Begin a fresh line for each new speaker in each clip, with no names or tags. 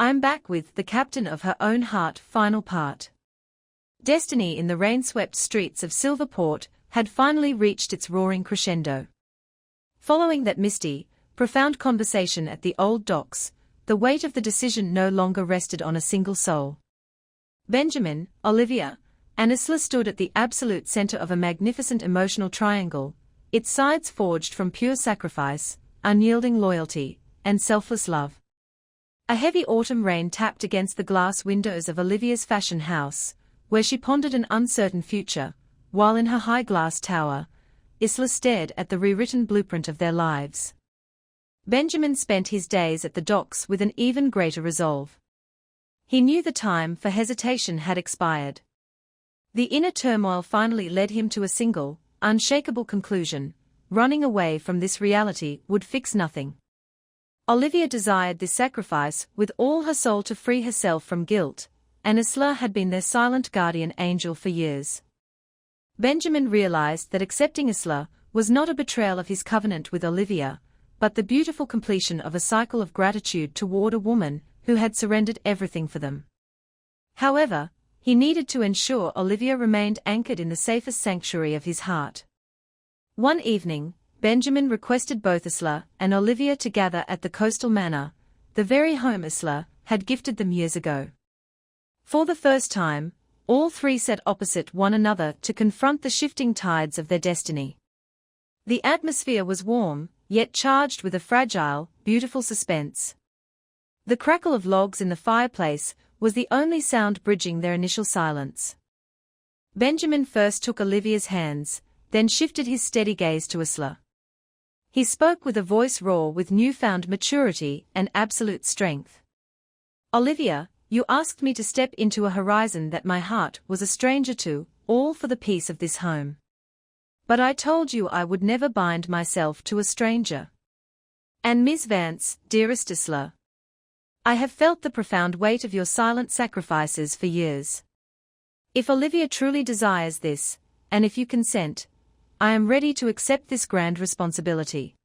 I'm back with The Captain of Her Own Heart final part. Destiny in the rain-swept streets of Silverport had finally reached its roaring crescendo. Following that misty, profound conversation at the old docks, the weight of the decision no longer rested on a single soul. Benjamin, Olivia, and Isla stood at the absolute center of a magnificent emotional triangle, its sides forged from pure sacrifice, unyielding loyalty, and selfless love. A heavy autumn rain tapped against the glass windows of Olivia's fashion house, where she pondered an uncertain future, while in her high glass tower, Isla stared at the rewritten blueprint of their lives. Benjamin spent his days at the docks with an even greater resolve. He knew the time for hesitation had expired. The inner turmoil finally led him to a single, unshakable conclusion: running away from this reality would fix nothing. Olivia desired this sacrifice with all her soul to free herself from guilt, and Isla had been their silent guardian angel for years. Benjamin realized that accepting Isla was not a betrayal of his covenant with Olivia, but the beautiful completion of a cycle of gratitude toward a woman who had surrendered everything for them. However, he needed to ensure Olivia remained anchored in the safest sanctuary of his heart. One evening, Benjamin requested both Isla and Olivia to gather at the coastal manor, the very home Isla had gifted them years ago. For the first time, all three sat opposite one another to confront the shifting tides of their destiny. The atmosphere was warm, yet charged with a fragile, beautiful suspense. The crackle of logs in the fireplace was the only sound bridging their initial silence. Benjamin first took Olivia's hands, then shifted his steady gaze to Isla. He spoke with a voice raw with newfound maturity and absolute strength. "Olivia, you asked me to step into a horizon that my heart was a stranger to, all for the peace of this home. But I told you I would never bind myself to a stranger. And Miss Vance, dearest Isla, I have felt the profound weight of your silent sacrifices for years. If Olivia truly desires this, and if you consent, I am ready to accept this grand responsibility.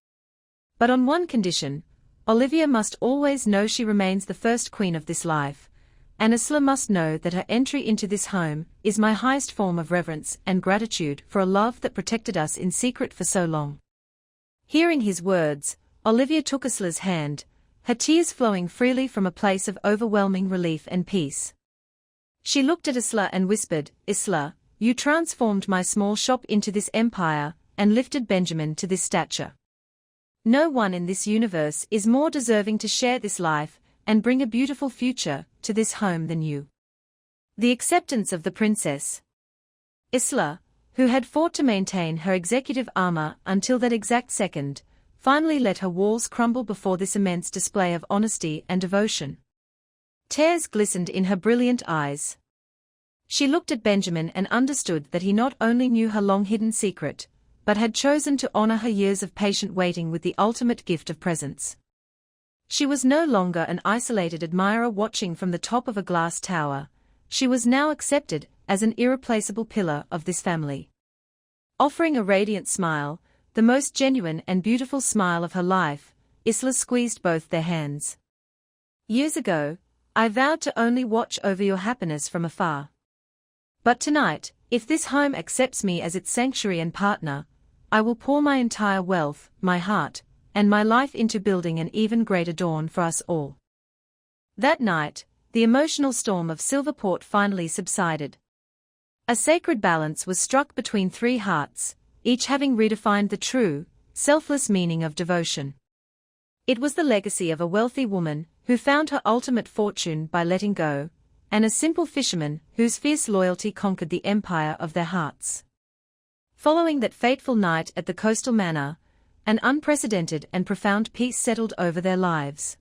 But on one condition: Olivia must always know she remains the first queen of this life, and Isla must know that her entry into this home is my highest form of reverence and gratitude for a love that protected us in secret for so long." Hearing his words, Olivia took Isla's hand, her tears flowing freely from a place of overwhelming relief and peace. She looked at Isla and whispered, "Isla, you transformed my small shop into this empire, and lifted Benjamin to this stature. No one in this universe is more deserving to share this life and bring a beautiful future to this home than you." The acceptance of the princess. Isla, who had fought to maintain her executive armor until that exact second, finally let her walls crumble before this immense display of honesty and devotion. Tears glistened in her brilliant eyes. She looked at Benjamin and understood that he not only knew her long-hidden secret, but had chosen to honor her years of patient waiting with the ultimate gift of presence. She was no longer an isolated admirer watching from the top of a glass tower. She was now accepted as an irreplaceable pillar of this family. Offering a radiant smile, the most genuine and beautiful smile of her life, Isla squeezed both their hands. "Years ago, I vowed to only watch over your happiness from afar. But tonight, if this home accepts me as its sanctuary and partner, I will pour my entire wealth, my heart, and my life into building an even greater dawn for us all." That night, the emotional storm of Silverport finally subsided. A sacred balance was struck between three hearts, each having redefined the true, selfless meaning of devotion. It was the legacy of a wealthy woman who found her ultimate fortune by letting go, and a simple fisherman whose fierce loyalty conquered the empire of their hearts. Following that fateful night at the coastal manor, an unprecedented and profound peace settled over their lives.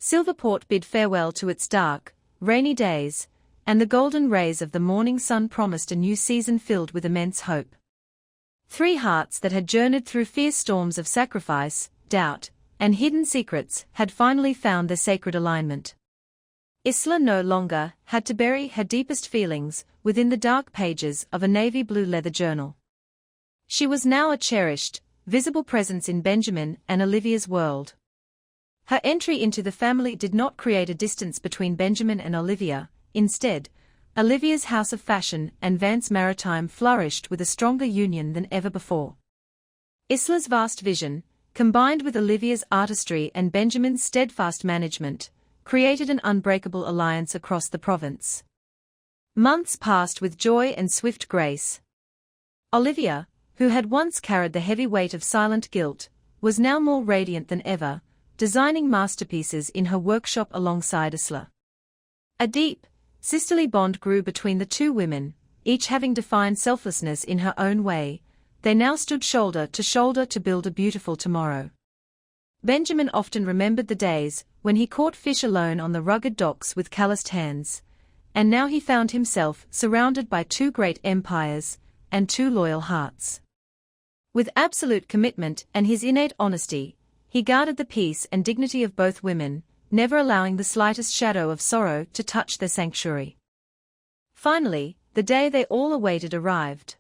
Silverport bid farewell to its dark, rainy days, and the golden rays of the morning sun promised a new season filled with immense hope. Three hearts that had journeyed through fierce storms of sacrifice, doubt, and hidden secrets had finally found their sacred alignment. Isla no longer had to bury her deepest feelings within the dark pages of a navy blue leather journal. She was now a cherished, visible presence in Benjamin and Olivia's world. Her entry into the family did not create a distance between Benjamin and Olivia. Instead, Olivia's house of fashion and Vance Maritime flourished with a stronger union than ever before. Isla's vast vision, combined with Olivia's artistry and Benjamin's steadfast management, created an unbreakable alliance across the province. Months passed with joy and swift grace. Olivia, who had once carried the heavy weight of silent guilt, was now more radiant than ever, designing masterpieces in her workshop alongside Isla. A deep, sisterly bond grew between the two women, each having defined selflessness in her own way. They now stood shoulder to build a beautiful tomorrow. Benjamin often remembered the days when he caught fish alone on the rugged docks with calloused hands, and now he found himself surrounded by two great empires and two loyal hearts. With absolute commitment and his innate honesty, he guarded the peace and dignity of both women, never allowing the slightest shadow of sorrow to touch their sanctuary. Finally, the day they all awaited arrived.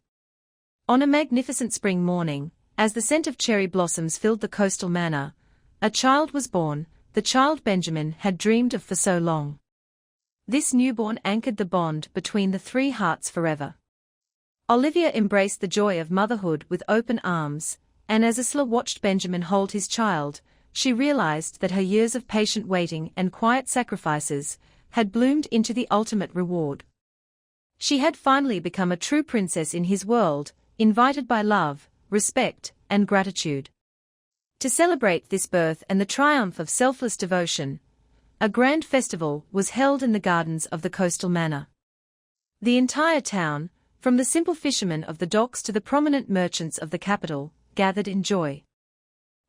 On a magnificent spring morning, as the scent of cherry blossoms filled the coastal manor, a child was born, the child Benjamin had dreamed of for so long. This newborn anchored the bond between the three hearts forever. Olivia embraced the joy of motherhood with open arms, and as Isla watched Benjamin hold his child, she realized that her years of patient waiting and quiet sacrifices had bloomed into the ultimate reward. She had finally become a true princess in his world, invited by love, respect, and gratitude. To celebrate this birth and the triumph of selfless devotion, a grand festival was held in the gardens of the coastal manor. The entire town, from the simple fishermen of the docks to the prominent merchants of the capital, gathered in joy.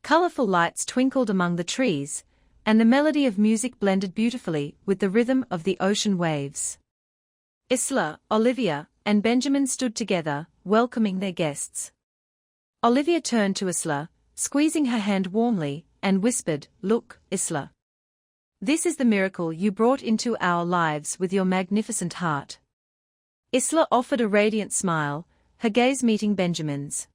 Colorful lights twinkled among the trees, and the melody of music blended beautifully with the rhythm of the ocean waves. Isla, Olivia, and Benjamin stood together, welcoming their guests. Olivia turned to Isla, squeezing her hand warmly, and whispered, "Look, Isla. This is the miracle you brought into our lives with your magnificent heart." Isla offered a radiant smile, her gaze meeting Benjamin's.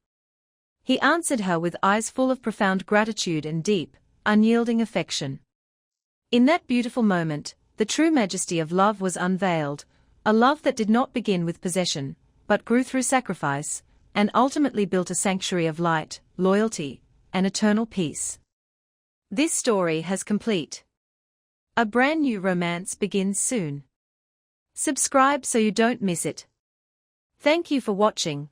He answered her with eyes full of profound gratitude and deep, unyielding affection. In that beautiful moment, the true majesty of love was unveiled, a love that did not begin with possession, but grew through sacrifice, and ultimately built a sanctuary of light, loyalty, and eternal peace. This story has complete. A brand new romance begins soon. Subscribe so you don't miss it. Thank you for watching.